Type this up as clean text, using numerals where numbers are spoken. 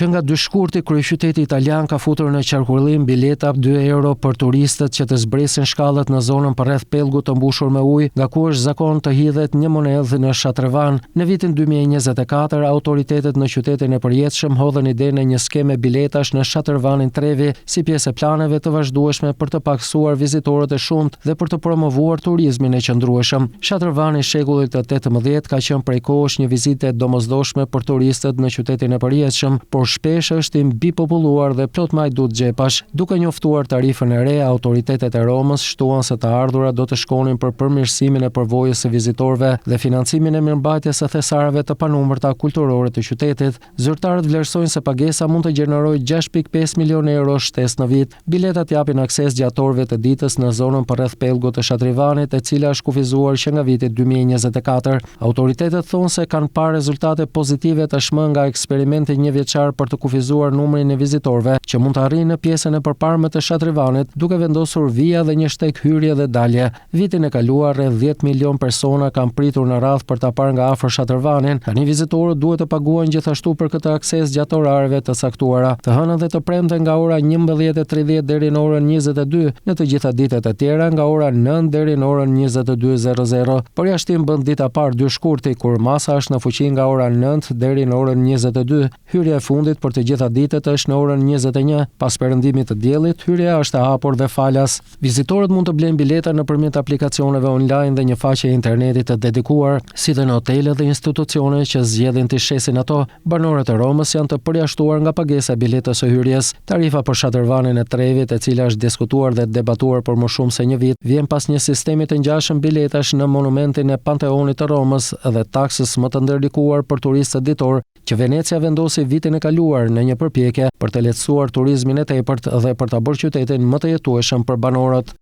Që nga dyshkurti, kryeqyteti italian ka futur në qarkullim bileta €2 për turistët që të zbresin shkallët në zonën përreth pellgut të mbushur me ujë, nga ku është zakon të hidhet një monedhë në Shatrevan. Në vitin 2024, autoritetet në qytetin e përjetshëm hodhën idenë e një skeme biletash në Shatrevanin Trevi si pjesë e planeve të vazhdueshme për të paksuar vizitorët e shumt dhe për të promovuar turizmin e qëndrueshëm. Shatrevani i shekullit të 18 ka qenë prej kohësh një vizitë e domosdoshme për turistët në qytetin e përjetshëm, por shpesh është i mbipopulluar dhe plot majdut xhepash. Duke njoftuar tarifën e re, autoritetet e Romës shtuan se të ardhurat do të shkonin për përmirësimin e përvojës së vizitorëve dhe financimin e mirëmbajtjes së thesareve të panumërta kulturore të qytetit. Zyrtarët vlerësojnë se pagesa mund të gjenerojë 6.5 milionë euro shtesë në vit. Biletat japin akses gjatorëve të ditës në zonën përreth pellgut të Shatrevanit, e cila është kufizuar që nga viti 2024. Autoritetet thonë se kanë parë rezultate pozitive tashmë nga eksperimenti një vjeçar për të kufizuar numrin e vizitorëve që mund të arrijnë në pjesën e përparme të Shatrevanit, duke vendosur vija dhe një shteg hyrje dhe dalje. Vitin e kaluar rreth 10 milion persona kanë pritur në radhë për ta parë nga afër Shatrevanin. Tani vizitorët duhet të paguajnë gjithashtu për këtë akses gjatë orareve të caktuara. Të hënën dhe të premte nga ora 11:30 deri në orën 22, në të gjitha ditët e tjera nga ora 9 deri në orën 22:00. Përjashtim bën dita parë dyshkurti, kur masa është në fuqi nga ora 9 deri në orën 22. Hyrja e fundit për të gjitha ditët është në orën 21. Pas perëndimit të diellit, hyrja është e hapur dhe falas. Vizitorët mund të blejnë bileta nëpërmjet aplikacioneve online dhe një faqe internetit të dedikuar, si dhe në hotele dhe institucione që zgjedhin të shesin ato. Banorët e Romës janë të përjashtuar nga pagesa e biletës së hyrjes. Tarifa për Shatrevanin e Trevit, e cila është diskutuar dhe debatuar për më shumë se një vit, vjen pas një sistemi të ngjashëm biletash në monumentin e Panteonit të Romës dhe taksës më të ndërlikuar për turistët ditor, që Venecia vendosi vitin e kaluar në një përpjekje për të lehtësuar turizmin e tepërt dhe për ta bërë qytetin më të jetueshëm për banorët.